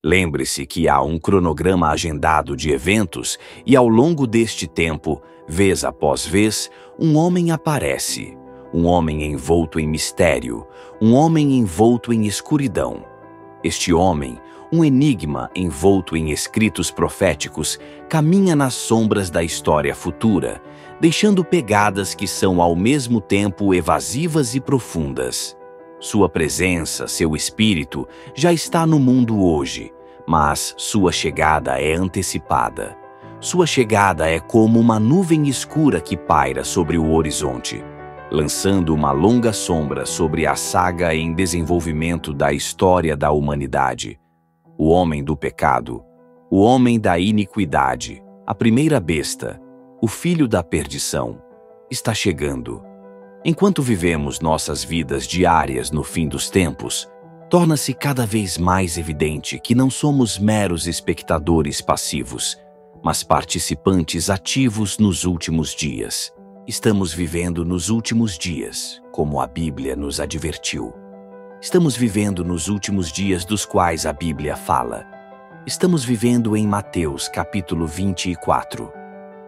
Lembre-se que há um cronograma agendado de eventos e ao longo deste tempo, vez após vez, um homem aparece. Um homem envolto em mistério, um homem envolto em escuridão. Este homem, um enigma envolto em escritos proféticos, caminha nas sombras da história futura, deixando pegadas que são ao mesmo tempo evasivas e profundas. Sua presença, seu espírito, já está no mundo hoje, mas sua chegada é antecipada. Sua chegada é como uma nuvem escura que paira sobre o horizonte, lançando uma longa sombra sobre a saga em desenvolvimento da história da humanidade. O homem do pecado, o homem da iniquidade, a primeira besta, o filho da perdição, está chegando. Enquanto vivemos nossas vidas diárias no fim dos tempos, torna-se cada vez mais evidente que não somos meros espectadores passivos, mas participantes ativos nos últimos dias. Estamos vivendo nos últimos dias, como a Bíblia nos advertiu. Estamos vivendo nos últimos dias dos quais a Bíblia fala. Estamos vivendo em Mateus capítulo 24.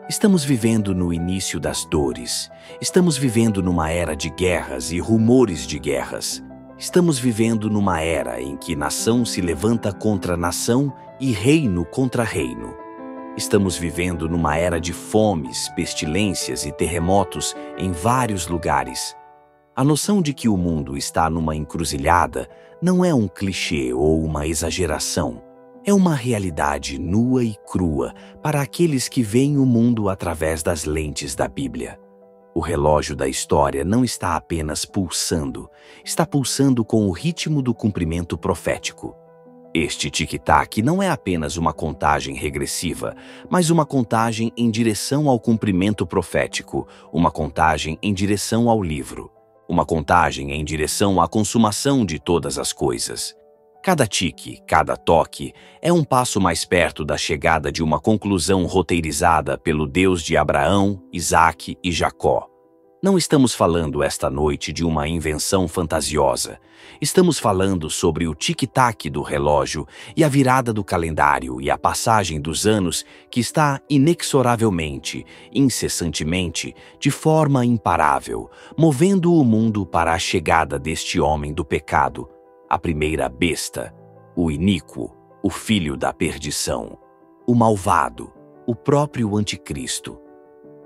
Estamos vivendo no início das dores. Estamos vivendo numa era de guerras e rumores de guerras. Estamos vivendo numa era em que nação se levanta contra nação e reino contra reino. Estamos vivendo numa era de fomes, pestilências e terremotos em vários lugares. A noção de que o mundo está numa encruzilhada não é um clichê ou uma exageração. É uma realidade nua e crua para aqueles que veem o mundo através das lentes da Bíblia. O relógio da história não está apenas pulsando, está pulsando com o ritmo do cumprimento profético. Este tic-tac não é apenas uma contagem regressiva, mas uma contagem em direção ao cumprimento profético, uma contagem em direção ao livro, uma contagem em direção à consumação de todas as coisas. Cada tique, cada toque, é um passo mais perto da chegada de uma conclusão roteirizada pelo Deus de Abraão, Isaque e Jacó. Não estamos falando esta noite de uma invenção fantasiosa. Estamos falando sobre o tic-tac do relógio e a virada do calendário e a passagem dos anos que está inexoravelmente, incessantemente, de forma imparável, movendo o mundo para a chegada deste homem do pecado, a primeira besta, o iníquo, o filho da perdição, o malvado, o próprio anticristo.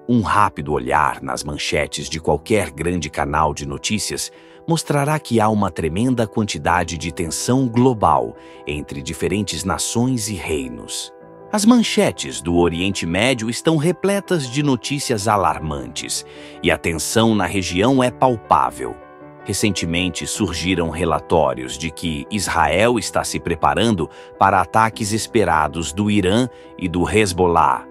Um rápido olhar nas manchetes de qualquer grande canal de notícias mostrará que há uma tremenda quantidade de tensão global entre diferentes nações e reinos. As manchetes do Oriente Médio estão repletas de notícias alarmantes e a tensão na região é palpável. Recentemente surgiram relatórios de que Israel está se preparando para ataques esperados do Irã e do Hezbollah.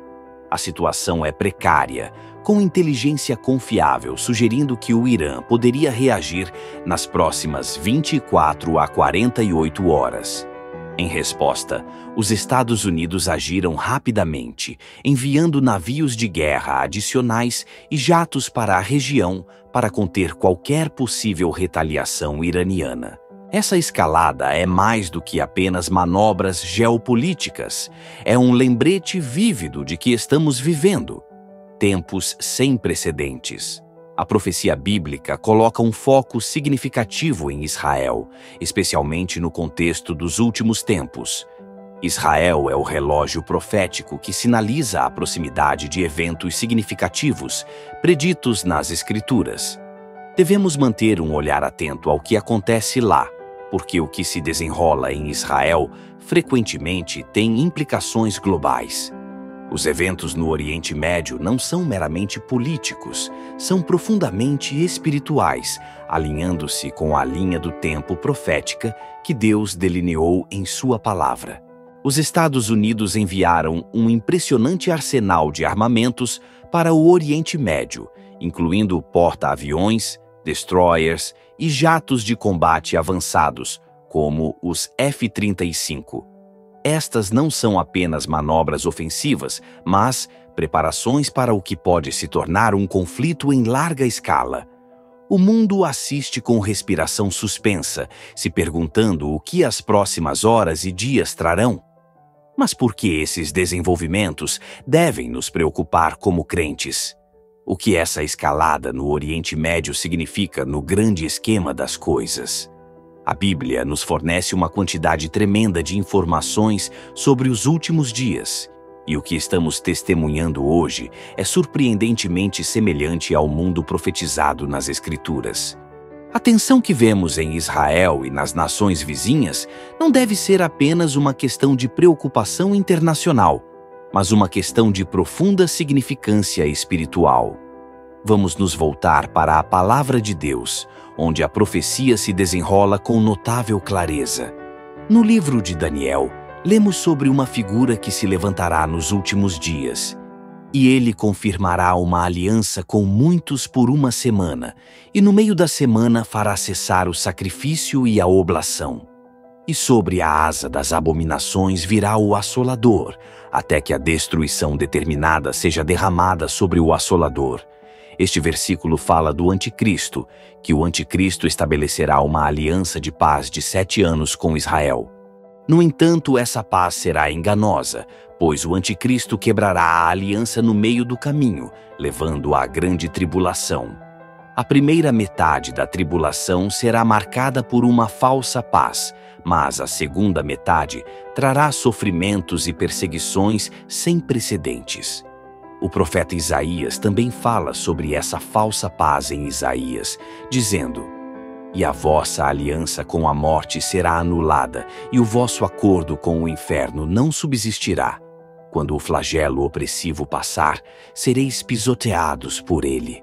A situação é precária, com inteligência confiável sugerindo que o Irã poderia reagir nas próximas 24 a 48 horas. Em resposta, os Estados Unidos agiram rapidamente, enviando navios de guerra adicionais e jatos para a região para conter qualquer possível retaliação iraniana. Essa escalada é mais do que apenas manobras geopolíticas. É um lembrete vívido de que estamos vivendo tempos sem precedentes. A profecia bíblica coloca um foco significativo em Israel, especialmente no contexto dos últimos tempos. Israel é o relógio profético que sinaliza a proximidade de eventos significativos preditos nas Escrituras. Devemos manter um olhar atento ao que acontece lá, porque o que se desenrola em Israel frequentemente tem implicações globais. Os eventos no Oriente Médio não são meramente políticos, são profundamente espirituais, alinhando-se com a linha do tempo profética que Deus delineou em sua palavra. Os Estados Unidos enviaram um impressionante arsenal de armamentos para o Oriente Médio, incluindo porta-aviões, destroyers e jatos de combate avançados, como os F-35. Estas não são apenas manobras ofensivas, mas preparações para o que pode se tornar um conflito em larga escala. O mundo assiste com respiração suspensa, se perguntando o que as próximas horas e dias trarão. Mas por que esses desenvolvimentos devem nos preocupar como crentes? O que essa escalada no Oriente Médio significa no grande esquema das coisas? A Bíblia nos fornece uma quantidade tremenda de informações sobre os últimos dias, e o que estamos testemunhando hoje é surpreendentemente semelhante ao mundo profetizado nas Escrituras. A tensão que vemos em Israel e nas nações vizinhas não deve ser apenas uma questão de preocupação internacional, mas uma questão de profunda significância espiritual. Vamos nos voltar para a Palavra de Deus, onde a profecia se desenrola com notável clareza. No livro de Daniel, lemos sobre uma figura que se levantará nos últimos dias. E ele confirmará uma aliança com muitos por uma semana, e no meio da semana fará cessar o sacrifício e a oblação. E sobre a asa das abominações virá o assolador, até que a destruição determinada seja derramada sobre o assolador. Este versículo fala do Anticristo, que o Anticristo estabelecerá uma aliança de paz de 7 anos com Israel. No entanto, essa paz será enganosa, pois o Anticristo quebrará a aliança no meio do caminho, levando à grande tribulação. A primeira metade da tribulação será marcada por uma falsa paz, mas a segunda metade trará sofrimentos e perseguições sem precedentes. O profeta Isaías também fala sobre essa falsa paz em Isaías, dizendo: "E a vossa aliança com a morte será anulada, e o vosso acordo com o inferno não subsistirá. Quando o flagelo opressivo passar, sereis pisoteados por ele."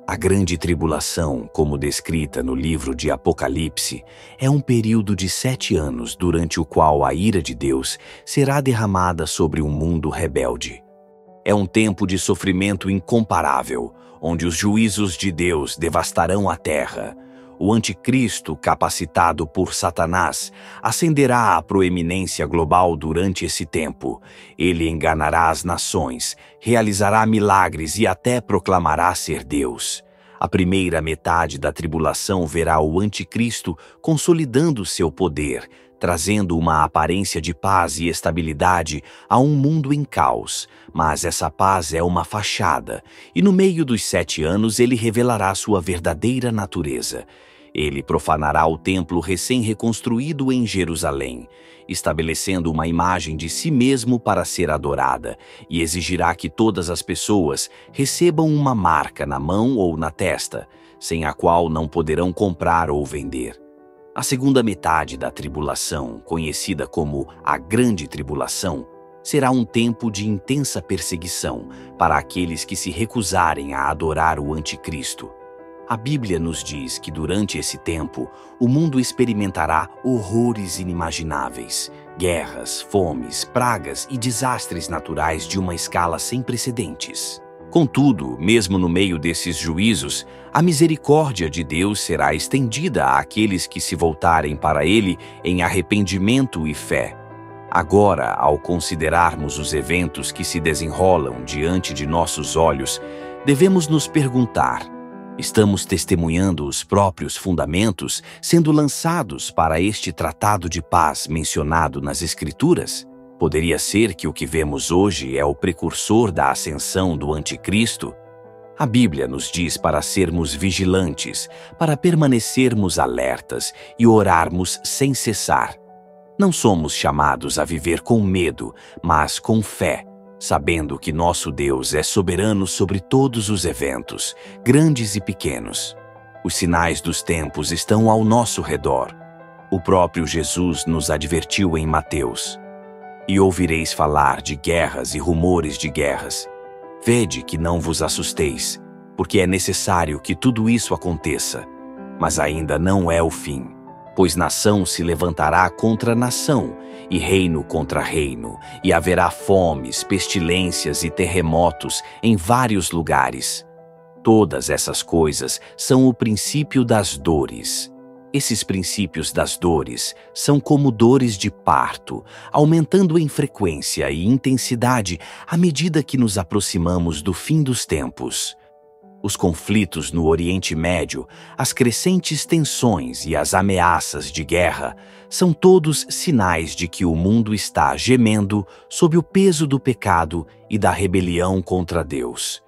A grande tribulação, como descrita no livro de Apocalipse, é um período de 7 anos durante o qual a ira de Deus será derramada sobre um mundo rebelde. É um tempo de sofrimento incomparável, onde os juízos de Deus devastarão a terra. O Anticristo, capacitado por Satanás, ascenderá à proeminência global durante esse tempo. Ele enganará as nações, realizará milagres e até proclamará ser Deus. A primeira metade da tribulação verá o Anticristo consolidando seu poder, trazendo uma aparência de paz e estabilidade a um mundo em caos. Mas essa paz é uma fachada, e no meio dos 7 anos ele revelará sua verdadeira natureza. Ele profanará o templo recém-reconstruído em Jerusalém, estabelecendo uma imagem de si mesmo para ser adorada, e exigirá que todas as pessoas recebam uma marca na mão ou na testa, sem a qual não poderão comprar ou vender. A segunda metade da tribulação, conhecida como a Grande Tribulação, será um tempo de intensa perseguição para aqueles que se recusarem a adorar o Anticristo. A Bíblia nos diz que durante esse tempo, o mundo experimentará horrores inimagináveis, guerras, fomes, pragas e desastres naturais de uma escala sem precedentes. Contudo, mesmo no meio desses juízos, a misericórdia de Deus será estendida àqueles que se voltarem para Ele em arrependimento e fé. Agora, ao considerarmos os eventos que se desenrolam diante de nossos olhos, devemos nos perguntar: estamos testemunhando os próprios fundamentos sendo lançados para este tratado de paz mencionado nas Escrituras? Poderia ser que o que vemos hoje é o precursor da ascensão do Anticristo? A Bíblia nos diz para sermos vigilantes, para permanecermos alertas e orarmos sem cessar. Não somos chamados a viver com medo, mas com fé, sabendo que nosso Deus é soberano sobre todos os eventos, grandes e pequenos. Os sinais dos tempos estão ao nosso redor. O próprio Jesus nos advertiu em Mateus: "E ouvireis falar de guerras e rumores de guerras. Vede que não vos assusteis, porque é necessário que tudo isso aconteça. Mas ainda não é o fim. Pois nação se levantará contra nação, e reino contra reino, e haverá fomes, pestilências e terremotos em vários lugares. Todas essas coisas são o princípio das dores. Esses princípios das dores são como dores de parto, aumentando em frequência e intensidade à medida que nos aproximamos do fim dos tempos." Os conflitos no Oriente Médio, as crescentes tensões e as ameaças de guerra são todos sinais de que o mundo está gemendo sob o peso do pecado e da rebelião contra Deus.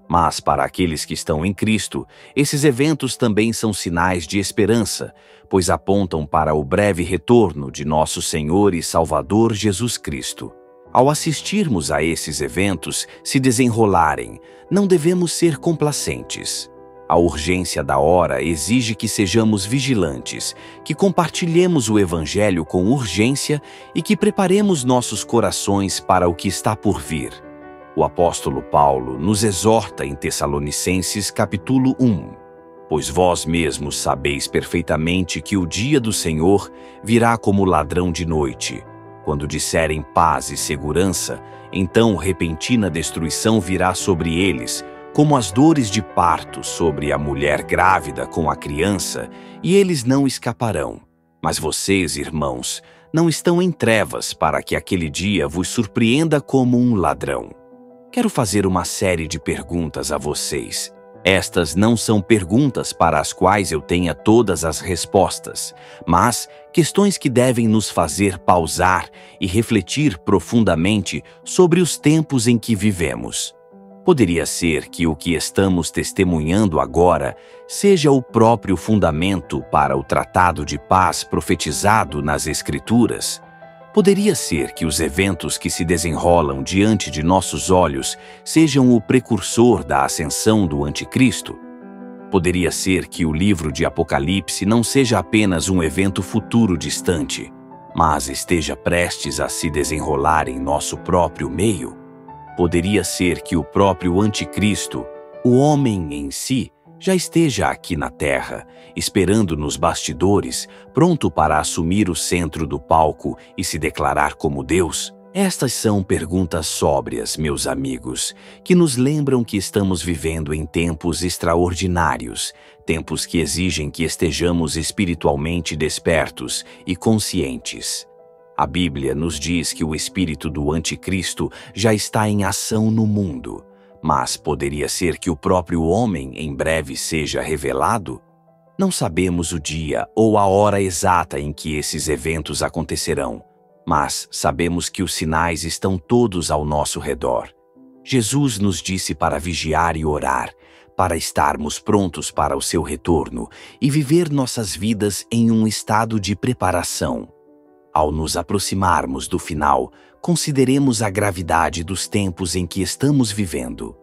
Mas para aqueles que estão em Cristo, esses eventos também são sinais de esperança, pois apontam para o breve retorno de nosso Senhor e Salvador Jesus Cristo. Ao assistirmos a esses eventos se desenrolarem, não devemos ser complacentes. A urgência da hora exige que sejamos vigilantes, que compartilhemos o Evangelho com urgência e que preparemos nossos corações para o que está por vir. O apóstolo Paulo nos exorta em Tessalonicenses capítulo 1. Pois vós mesmos sabeis perfeitamente que o dia do Senhor virá como ladrão de noite. Quando disserem paz e segurança, então repentina destruição virá sobre eles, como as dores de parto sobre a mulher grávida com a criança, e eles não escaparão. Mas vocês, irmãos, não estão em trevas para que aquele dia vos surpreenda como um ladrão. Quero fazer uma série de perguntas a vocês. Estas não são perguntas para as quais eu tenha todas as respostas, mas questões que devem nos fazer pausar e refletir profundamente sobre os tempos em que vivemos. Poderia ser que o que estamos testemunhando agora seja o próprio fundamento para o tratado de paz profetizado nas Escrituras. Poderia ser que os eventos que se desenrolam diante de nossos olhos sejam o precursor da ascensão do Anticristo. Poderia ser que o livro de Apocalipse não seja apenas um evento futuro distante, mas esteja prestes a se desenrolar em nosso próprio meio. Poderia ser que o próprio Anticristo, o homem em si, já esteja aqui na Terra, esperando nos bastidores, pronto para assumir o centro do palco e se declarar como Deus? Estas são perguntas sóbrias, meus amigos, que nos lembram que estamos vivendo em tempos extraordinários, tempos que exigem que estejamos espiritualmente despertos e conscientes. A Bíblia nos diz que o espírito do Anticristo já está em ação no mundo. Mas poderia ser que o próprio homem em breve seja revelado? Não sabemos o dia ou a hora exata em que esses eventos acontecerão, mas sabemos que os sinais estão todos ao nosso redor. Jesus nos disse para vigiar e orar, para estarmos prontos para o seu retorno e viver nossas vidas em um estado de preparação. Ao nos aproximarmos do final, consideremos a gravidade dos tempos em que estamos vivendo.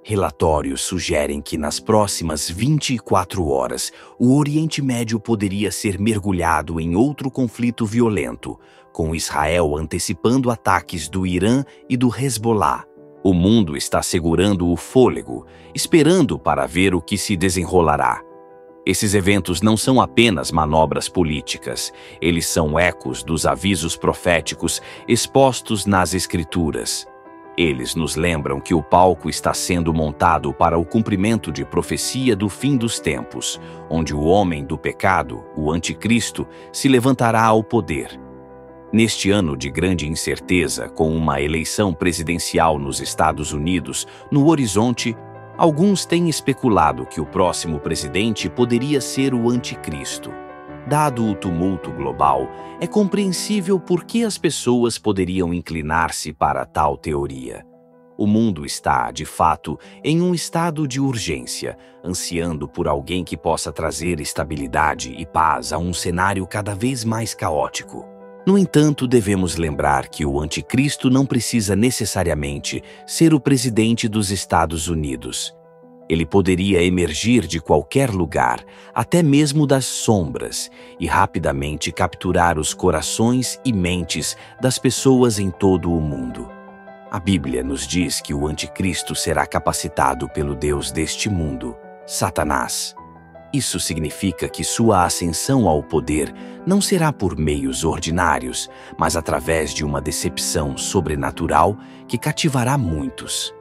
Relatórios sugerem que nas próximas 24 horas, o Oriente Médio poderia ser mergulhado em outro conflito violento, com Israel antecipando ataques do Irã e do Hezbollah. O mundo está segurando o fôlego, esperando para ver o que se desenrolará. Esses eventos não são apenas manobras políticas, eles são ecos dos avisos proféticos expostos nas Escrituras. Eles nos lembram que o palco está sendo montado para o cumprimento de profecia do fim dos tempos, onde o homem do pecado, o Anticristo, se levantará ao poder. Neste ano de grande incerteza, com uma eleição presidencial nos Estados Unidos no horizonte, alguns têm especulado que o próximo presidente poderia ser o Anticristo. Dado o tumulto global, é compreensível por que as pessoas poderiam inclinar-se para tal teoria. O mundo está, de fato, em um estado de urgência, ansiando por alguém que possa trazer estabilidade e paz a um cenário cada vez mais caótico. No entanto, devemos lembrar que o Anticristo não precisa necessariamente ser o presidente dos Estados Unidos. Ele poderia emergir de qualquer lugar, até mesmo das sombras, e rapidamente capturar os corações e mentes das pessoas em todo o mundo. A Bíblia nos diz que o Anticristo será capacitado pelo Deus deste mundo, Satanás. Isso significa que sua ascensão ao poder não será por meios ordinários, mas através de uma decepção sobrenatural que cativará muitos.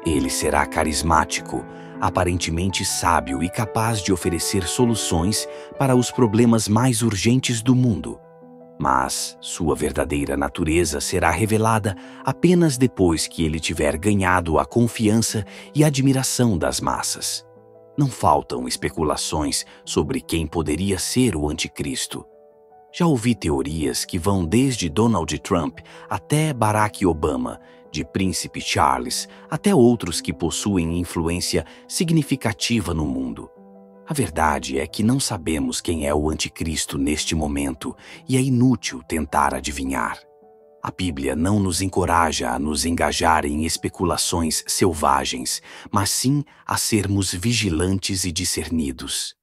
Ele será carismático, aparentemente sábio e capaz de oferecer soluções para os problemas mais urgentes do mundo. Mas sua verdadeira natureza será revelada apenas depois que ele tiver ganhado a confiança e admiração das massas. Não faltam especulações sobre quem poderia ser o anticristo. Já ouvi teorias que vão desde Donald Trump até Barack Obama, de Príncipe Charles até outros que possuem influência significativa no mundo. A verdade é que não sabemos quem é o anticristo neste momento e é inútil tentar adivinhar. A Bíblia não nos encoraja a nos engajar em especulações selvagens, mas sim a sermos vigilantes e discernidos.